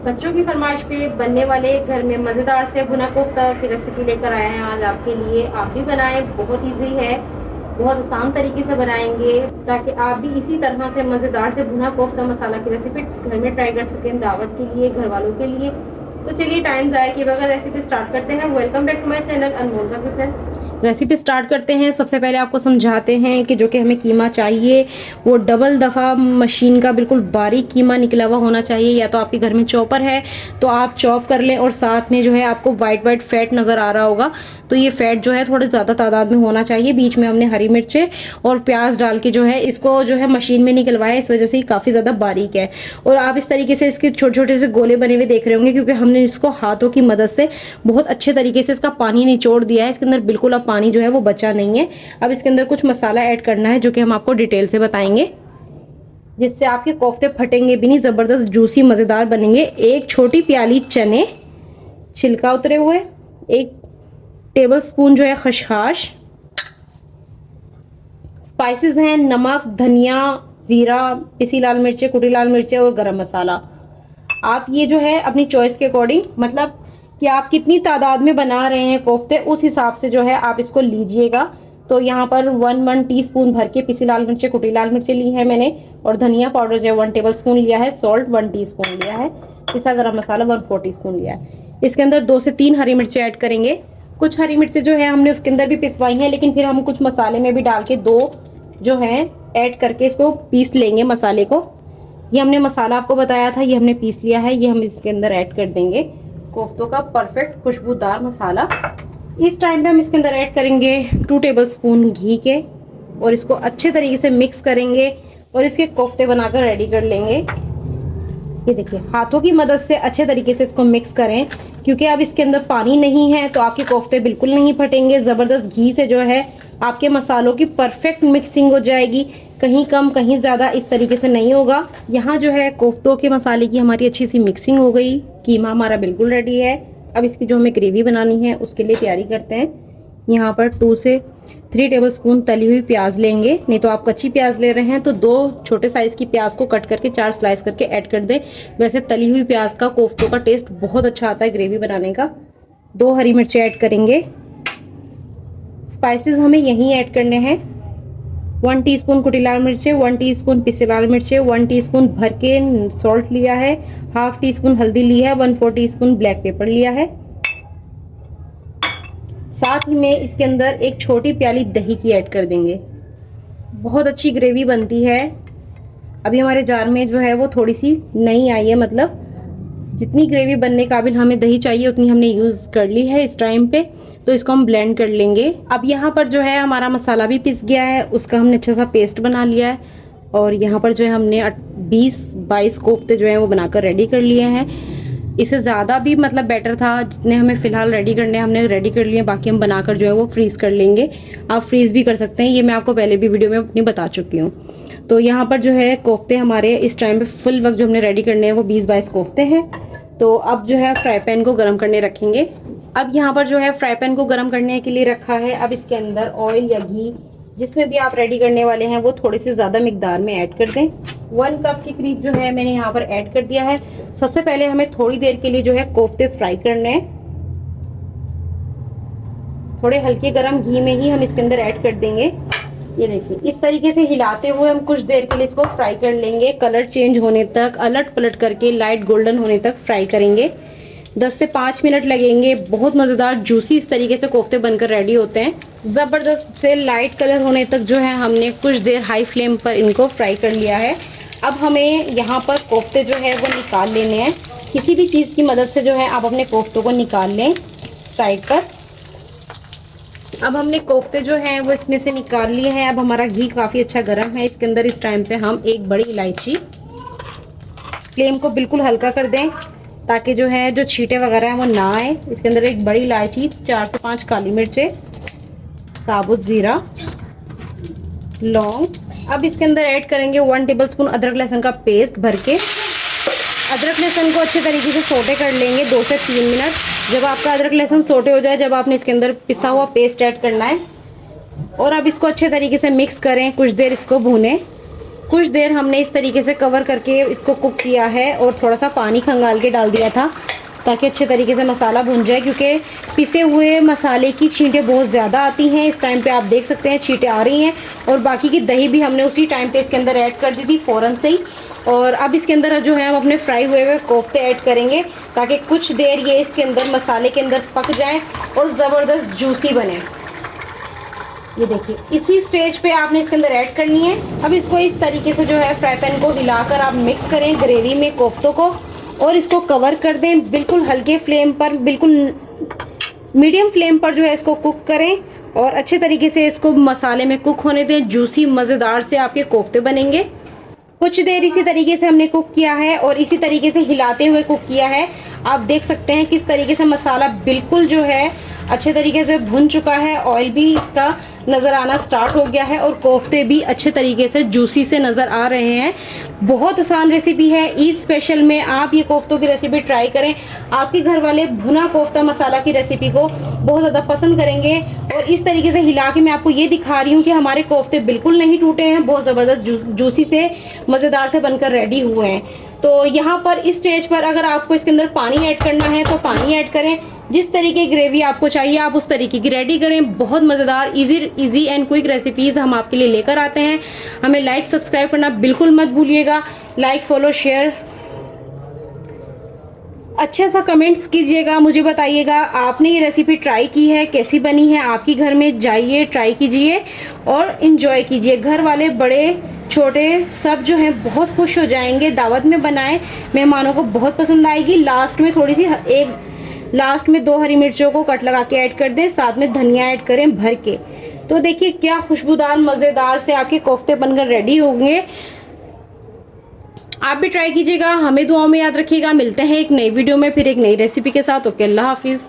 बच्चों की फरमाइश पे बनने वाले घर में मज़ेदार से भुना कोफ्ता की रेसिपी लेकर आए हैं आज आपके लिए। आप भी बनाएं, बहुत इजी है, बहुत आसान तरीके से बनाएंगे ताकि आप भी इसी तरह से मज़ेदार से भुना कोफ्ता मसाला की रेसिपी घर में ट्राई कर सकें दावत के लिए, घर वालों के लिए। तो चलिए टाइम ज़ाया किए बगैर रेसिपी स्टार्ट करते हैं। Welcome back to my channel Anmol का किचन। रेसिपी स्टार्ट करते हैं। सबसे पहले आपको समझाते हैं कि जो कि हमें कीमा चाहिए वो डबल दफ़ा मशीन का बिल्कुल बारीक कीमा निकला हुआ होना चाहिए, या तो आपके घर में चॉपर है तो आप चॉप कर लें। और साथ में जो है आपको वाइट वाइट फैट नज़र आ रहा होगा, तो ये फैट जो है थोड़े ज़्यादा तादाद में होना चाहिए। बीच में हमने हरी मिर्चें और प्याज डाल के जो है इसको जो है मशीन में निकलवाया, इस वजह से काफ़ी ज़्यादा बारीक है। और आप इस तरीके से इसके छोटे छोटे से गोले बने हुए देख रहे होंगे, क्योंकि हमने इसको हाथों की मदद से बहुत अच्छे तरीके से इसका पानी निचोड़ दिया है। इसके अंदर बिल्कुल अब पानी जो है वो बचा नहीं है। अब इसके अंदर कुछ मसाला ऐड करना है जो कि हम आपको डिटेल से बताएंगे, जिससे आपके कोफ्ते फटेंगे भी नहीं, ज़बरदस्त जूसी मज़ेदार बनेंगे। एक छोटी प्याली चने छिलका उतरे हुए, एक टेबल स्पून जो है खसखस, स्पाइसेस हैं नमक, धनिया, ज़ीरा, पिसी लाल मिर्चें, कुटी लाल मिर्चें और गरम मसाला। आप ये जो है अपनी चॉइस के अकॉर्डिंग, मतलब कि आप कितनी तादाद में बना रहे हैं कोफ्ते, उस हिसाब से जो है आप इसको लीजिएगा। तो यहाँ पर 1 टीस्पून भर के पिसी लाल मिर्चें, कुटी लाल मिर्चें ली है मैंने, और धनिया पाउडर जो है 1 टेबल स्पून लिया है, सॉल्ट 1 टीस्पून लिया है, पिसा गरम मसाला 1/4 टीस्पून लिया है। इसके अंदर 2 से 3 हरी मिर्चें ऐड करेंगे। कुछ हरी मिर्चें जो है हमने उसके अंदर भी पिसवाई हैं, लेकिन फिर हम कुछ मसाले में भी डाल के 2 जो है ऐड करके इसको पीस लेंगे मसाले को। ये हमने मसाला आपको बताया था, ये हमने पीस लिया है, ये हम इसके अंदर ऐड कर देंगे कोफ्तों का परफेक्ट खुशबूदार मसाला। इस टाइम पे हम इसके अंदर ऐड करेंगे 2 टेबल स्पून घी के, और इसको अच्छे तरीके से मिक्स करेंगे और इसके कोफ्ते बनाकर रेडी कर लेंगे। ये देखिए, हाथों की मदद से अच्छे तरीके से इसको मिक्स करें, क्योंकि अब इसके अंदर पानी नहीं है तो आपके कोफ्ते बिल्कुल नहीं फटेंगे। ज़बरदस्त घी से जो है आपके मसालों की परफेक्ट मिक्सिंग हो जाएगी, कहीं कम कहीं ज़्यादा इस तरीके से नहीं होगा। यहाँ जो है कोफ्तों के मसाले की हमारी अच्छी सी मिक्सिंग हो गई, कीमा हमारा बिल्कुल रेडी है। अब इसकी जो हमें ग्रेवी बनानी है उसके लिए तैयारी करते हैं। यहाँ पर 2 से 3 टेबल स्पून तली हुई प्याज लेंगे, नहीं तो आप कच्ची प्याज ले रहे हैं तो 2 छोटे साइज़ की प्याज को कट करके 4 स्लाइस करके ऐड कर दें। वैसे तली हुई प्याज का कोफ्तों का टेस्ट बहुत अच्छा आता है ग्रेवी बनाने का। 2 हरी मिर्चें ऐड करेंगे। स्पाइसेस हमें यहीं ऐड करने हैं। 1 टीस्पून कुटी लाल मिर्चें, 1 टीस्पून पिसे लाल मिर्चें, 1 टीस्पून भर के सॉल्ट लिया है, ½ टीस्पून हल्दी ली है, 1/4 टीस्पून ब्लैक पेपर लिया है। साथ ही में इसके अंदर एक छोटी प्याली दही की ऐड कर देंगे। बहुत अच्छी ग्रेवी बनती है। अभी हमारे जार में जो है वो थोड़ी सी नई आई है, मतलब जितनी ग्रेवी बनने काबिल हमें दही चाहिए उतनी हमने यूज़ कर ली है इस टाइम पे। तो इसको हम ब्लेंड कर लेंगे। अब यहाँ पर जो है हमारा मसाला भी पिस गया है, उसका हमने अच्छा सा पेस्ट बना लिया है। और यहाँ पर जो है हमने 20-22 कोफ्ते जो हैं वो बनाकर रेडी कर लिए हैं। इससे ज़्यादा भी मतलब बेटर था, जितने हमें फ़िलहाल रेडी करने हैं हमने रेडी कर लिए, बाकी हम बनाकर जो है वो फ्रीज़ कर लेंगे। आप फ्रीज़ भी कर सकते हैं, ये मैं आपको पहले भी वीडियो में अपनी बता चुकी हूँ। तो यहाँ पर जो है कोफ्ते हमारे इस टाइम पे फुल वक्त जो हमने रेडी करने हैं वो 20-22 कोफ्ते हैं। तो अब जो है फ्राई पैन को गर्म करने रखेंगे। अब यहाँ पर जो है फ्राई पैन को गर्म करने के लिए रखा है। अब इसके अंदर ऑयल या घी, जिसमें भी आप रेडी करने वाले हैं, वो थोड़े से ज़्यादा मिकदार में ऐड कर दें। 1 कप के करीब जो है मैंने यहाँ पर ऐड कर दिया है। सबसे पहले हमें थोड़ी देर के लिए जो है कोफ्ते फ्राई करने हैं। थोड़े हल्के गरम घी में ही हम इसके अंदर ऐड कर देंगे। ये देखिए, इस तरीके से हिलाते हुए हम कुछ देर के लिए इसको फ्राई कर लेंगे। कलर चेंज होने तक अलट पलट करके लाइट गोल्डन होने तक फ्राई करेंगे। 10 से 5 मिनट लगेंगे। बहुत मज़ेदार जूसी इस तरीके से कोफ्ते बनकर रेडी होते हैं। ज़बरदस्त से लाइट कलर होने तक जो है हमने कुछ देर हाई फ्लेम पर इनको फ्राई कर लिया है। अब हमें यहाँ पर कोफ्ते जो है वो निकाल लेने हैं। किसी भी चीज़ की मदद से जो है आप अपने कोफ्तों को निकाल लें साइड पर। अब हमने कोफ्ते जो हैं वो इसमें से निकाल लिए हैं। अब हमारा घी काफ़ी अच्छा गर्म है। इसके अंदर इस टाइम पे हम एक बड़ी इलायची, फ्लेम को बिल्कुल हल्का कर दें ताकि जो है जो छींटे वगैरह हैं वो ना आए। इसके अंदर एक बड़ी इलायची, 4 से 5 काली मिर्चें, साबुत ज़ीरा, लौंग। अब इसके अंदर ऐड करेंगे 1 टेबल स्पून अदरक लहसुन का पेस्ट भर के। अदरक लहसुन को अच्छे तरीके से सोटे कर लेंगे 2 से 3 मिनट। जब आपका अदरक लहसुन सोटे हो जाए, जब आपने इसके अंदर पिसा हुआ पेस्ट ऐड करना है। और अब इसको अच्छे तरीके से मिक्स करें, कुछ देर इसको भूनें। कुछ देर हमने इस तरीके से कवर करके इसको कुक किया है और थोड़ा सा पानी खंगाल के डाल दिया था ताकि अच्छे तरीके से मसाला भुन जाए, क्योंकि पिसे हुए मसाले की छींटें बहुत ज़्यादा आती हैं। इस टाइम पे आप देख सकते हैं छींटें आ रही हैं। और बाकी की दही भी हमने उसी टाइम पे इसके अंदर ऐड कर दी थी फ़ौरन से ही। और अब इसके अंदर जो है हम अपने फ्राई हुए कोफ्ते ऐड करेंगे ताकि कुछ देर ये इसके अंदर मसाले के अंदर पक जाएँ और ज़बरदस्त जूसी बने। ये देखिए, इसी स्टेज पे आपने इसके अंदर ऐड करनी है। अब इसको इस तरीके से जो है फ्राई पैन को हिलाकर आप मिक्स करें ग्रेवी में कोफ्तों को और इसको कवर कर दें। बिल्कुल हल्के फ्लेम पर, बिल्कुल मीडियम फ्लेम पर जो है इसको कुक करें और अच्छे तरीके से इसको मसाले में कुक होने दें। जूसी मज़ेदार से आपके कोफ्ते बनेंगे। कुछ देर इसी तरीके से हमने कुक किया है और इसी तरीके से हिलाते हुए कुक किया है। आप देख सकते हैं किस तरीके से मसाला बिल्कुल जो है अच्छे तरीके से भुन चुका है। ऑयल भी इसका नज़र आना स्टार्ट हो गया है और कोफ्ते भी अच्छे तरीके से जूसी से नज़र आ रहे हैं। बहुत आसान रेसिपी है। ईद स्पेशल में आप ये कोफ्तों की रेसिपी ट्राई करें। आपके घर वाले भुना कोफ्ता मसाला की रेसिपी को बहुत ज़्यादा पसंद करेंगे। और इस तरीके से हिला के मैं आपको ये दिखा रही हूँ कि हमारे कोफ्ते बिल्कुल नहीं टूटे हैं, बहुत ज़बरदस्त जूसी से मज़ेदार से बनकर रेडी हुए हैं। तो यहाँ पर इस स्टेज पर अगर आपको इसके अंदर पानी ऐड करना है तो पानी ऐड करें। जिस तरीके की ग्रेवी आपको चाहिए आप उस तरीके की रेडी करें। बहुत मज़ेदार इजी एंड क्विक रेसिपीज़ हम आपके लिए लेकर आते हैं। हमें लाइक सब्सक्राइब करना बिल्कुल मत भूलिएगा। लाइक फॉलो शेयर अच्छा सा कमेंट्स कीजिएगा, मुझे बताइएगा आपने ये रेसिपी ट्राई की है, कैसी बनी है। आपकी घर में जाइए, ट्राई कीजिए और इन्जॉय कीजिए। घर वाले बड़े छोटे सब जो हैं बहुत खुश हो जाएंगे। दावत में बनाएं, मेहमानों को बहुत पसंद आएगी। लास्ट में थोड़ी सी लास्ट में 2 हरी मिर्चों को कट लगा के ऐड कर दें, साथ में धनिया ऐड करें भर के। तो देखिए क्या खुशबूदार मज़ेदार से आपके कोफ्ते बनकर रेडी होंगे। आप भी ट्राई कीजिएगा। हमें दुआओं में याद रखिएगा। मिलते हैं एक नई वीडियो में फिर एक नई रेसिपी के साथ। ओके, अल्लाह हाफिज़।